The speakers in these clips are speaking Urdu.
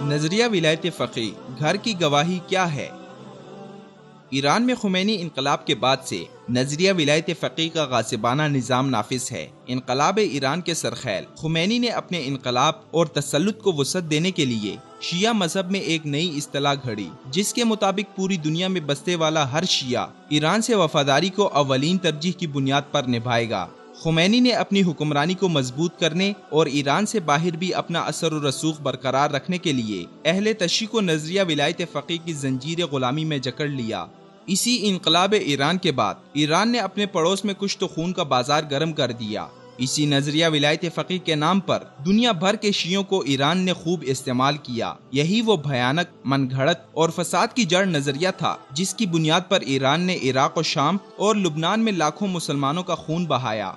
نظریہ ولایت فقیہ، گھر کی گواہی کیا ہے؟ ایران میں خمینی انقلاب کے بعد سے نظریہ ولایت فقیہ کا غاصبانہ نظام نافذ ہے۔ انقلاب ایران کے سرخیل خمینی نے اپنے انقلاب اور تسلط کو وسعت دینے کے لیے شیعہ مذہب میں ایک نئی اصطلاح گھڑی، جس کے مطابق پوری دنیا میں بسنے والا ہر شیعہ ایران سے وفاداری کو اولین ترجیح کی بنیاد پر نبھائے گا۔ خمینی نے اپنی حکمرانی کو مضبوط کرنے اور ایران سے باہر بھی اپنا اثر و رسوخ برقرار رکھنے کے لیے اہل تشیع کو نظریہ ولایت فقیہ کی زنجیر غلامی میں جکڑ لیا۔ اسی انقلاب ایران کے بعد ایران نے اپنے پڑوس میں کچھ تو خون کا بازار گرم کر دیا۔ اسی نظریہ ولایت فقیہ کے نام پر دنیا بھر کے شیعوں کو ایران نے خوب استعمال کیا۔ یہی وہ بھیانک، من گھڑت اور فساد کی جڑ نظریہ تھا جس کی بنیاد پر ایران نے عراق و شام اور لبنان میں لاکھوں مسلمانوں کا خون بہایا۔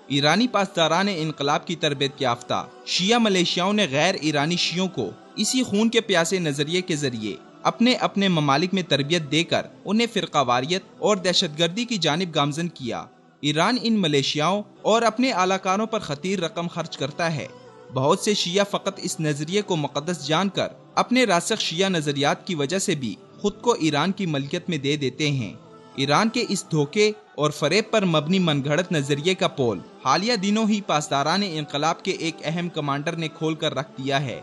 ایرانی پاسداران انقلاب کی تربیت یافتہ شیعہ ملیشیاؤں نے غیر ایرانی شیعوں کو اسی خون کے پیاسے نظریے کے ذریعے اپنے اپنے ممالک میں تربیت دے کر انہیں فرقہ واریت اور دہشت گردی کی جانب گامزن کیا۔ ایران ان ملیشیاؤں اور اپنے اعلی کاروں پر خطیر رقم خرچ کرتا ہے۔ بہت سے شیعہ فقط اس نظریے کو مقدس جان کر اپنے راسخ شیعہ نظریات کی وجہ سے بھی خود کو ایران کی ملکیت میں دے دیتے ہیں۔ ایران کے اس دھوکے اور فریب پر مبنی من گھڑت نظریے کا پول حالیہ دنوں ہی پاسداران انقلاب کے ایک اہم کمانڈر نے کھول کر رکھ دیا ہے۔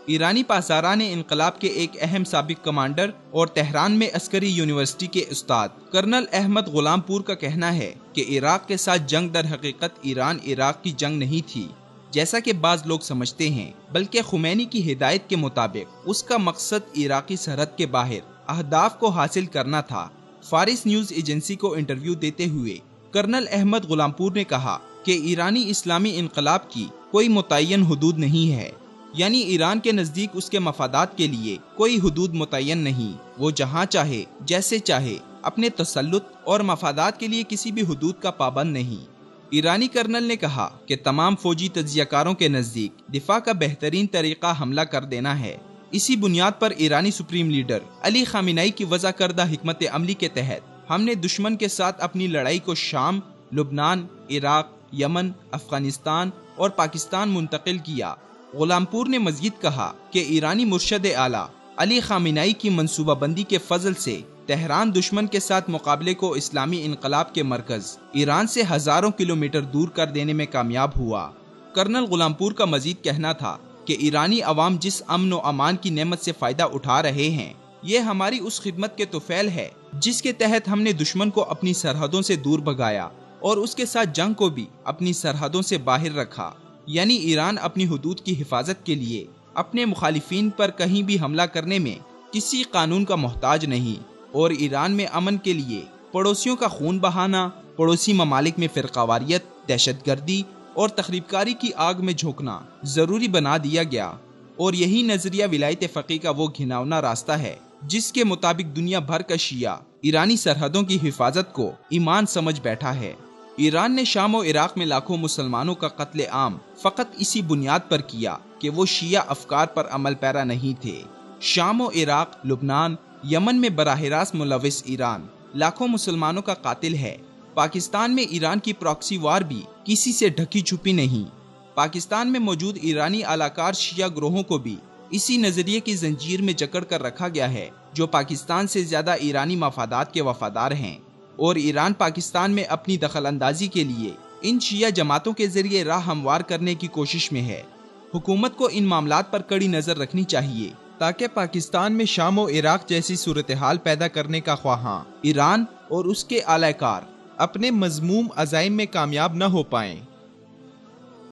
ایرانی پاسداران انقلاب کے ایک اہم سابق کمانڈر اور تہران میں عسکری یونیورسٹی کے استاد کرنل احمد غلام پور کا کہنا ہے کہ عراق کے ساتھ جنگ در حقیقت ایران عراق کی جنگ نہیں تھی جیسا کہ بعض لوگ سمجھتے ہیں، بلکہ خمینی کی ہدایت کے مطابق اس کا مقصد عراقی سرحد کے باہر اہداف کو حاصل کرنا تھا۔ فارس نیوز ایجنسی کو انٹرویو دیتے ہوئے کرنل احمد غلام پور نے کہا کہ ایرانی اسلامی انقلاب کی کوئی متعین حدود نہیں ہے، یعنی ایران کے نزدیک اس کے مفادات کے لیے کوئی حدود متعین نہیں، وہ جہاں چاہے جیسے چاہے اپنے تسلط اور مفادات کے لیے کسی بھی حدود کا پابند نہیں۔ ایرانی کرنل نے کہا کہ تمام فوجی تجزیہ کاروں کے نزدیک دفاع کا بہترین طریقہ حملہ کر دینا ہے۔ اسی بنیاد پر ایرانی سپریم لیڈر علی خامنہئی کی وضع کردہ حکمت عملی کے تحت ہم نے دشمن کے ساتھ اپنی لڑائی کو شام، لبنان، عراق، یمن، افغانستان اور پاکستان منتقل کیا۔ غلام پور نے مزید کہا کہ ایرانی مرشد اعلیٰ علی خامنہئی کی منصوبہ بندی کے فضل سے تہران دشمن کے ساتھ مقابلے کو اسلامی انقلاب کے مرکز ایران سے ہزاروں کلومیٹر دور کر دینے میں کامیاب ہوا۔ کرنل غلام پور کا مزید کہنا تھا کہ ایرانی عوام جس امن و امان کی نعمت سے فائدہ اٹھا رہے ہیں، یہ ہماری اس خدمت کے طفیل ہے جس کے تحت ہم نے دشمن کو اپنی سرحدوں سے دور بھگایا اور اس کے ساتھ جنگ کو بھی اپنی سرحدوں سے باہر رکھا۔ یعنی ایران اپنی حدود کی حفاظت کے لیے اپنے مخالفین پر کہیں بھی حملہ کرنے میں کسی قانون کا محتاج نہیں، اور ایران میں امن کے لیے پڑوسیوں کا خون بہانا، پڑوسی ممالک میں فرقہ واریت، دہشت گردی اور تخریب کاری کی آگ میں جھونکنا ضروری بنا دیا گیا۔ اور یہی نظریہ ولایت فقیہ کا وہ گھناؤنا راستہ ہے جس کے مطابق دنیا بھر کا شیعہ ایرانی سرحدوں کی حفاظت کو ایمان سمجھ بیٹھا ہے۔ ایران نے شام و عراق میں لاکھوں مسلمانوں کا قتل عام فقط اسی بنیاد پر کیا کہ وہ شیعہ افکار پر عمل پیرا نہیں تھے۔ شام و عراق، لبنان، یمن میں براہ راست ملوث ایران لاکھوں مسلمانوں کا قاتل ہے۔ پاکستان میں ایران کی پراکسی وار بھی کسی سے ڈھکی چھپی نہیں۔ پاکستان میں موجود ایرانی اعلی کار شیعہ گروہوں کو بھی اسی نظریے کی زنجیر میں جکڑ کر رکھا گیا ہے، جو پاکستان سے زیادہ ایرانی مفادات کے وفادار ہیں، اور ایران پاکستان میں اپنی دخل اندازی کے لیے ان شیعہ جماعتوں کے ذریعے راہ ہموار کرنے کی کوشش میں ہے۔ حکومت کو ان معاملات پر کڑی نظر رکھنی چاہیے تاکہ پاکستان میں شام و عراق جیسی صورتحال پیدا کرنے کا خواہاں ایران اور اس کے اعلی کار اپنے مذموم عزائم میں کامیاب نہ ہو پائیں۔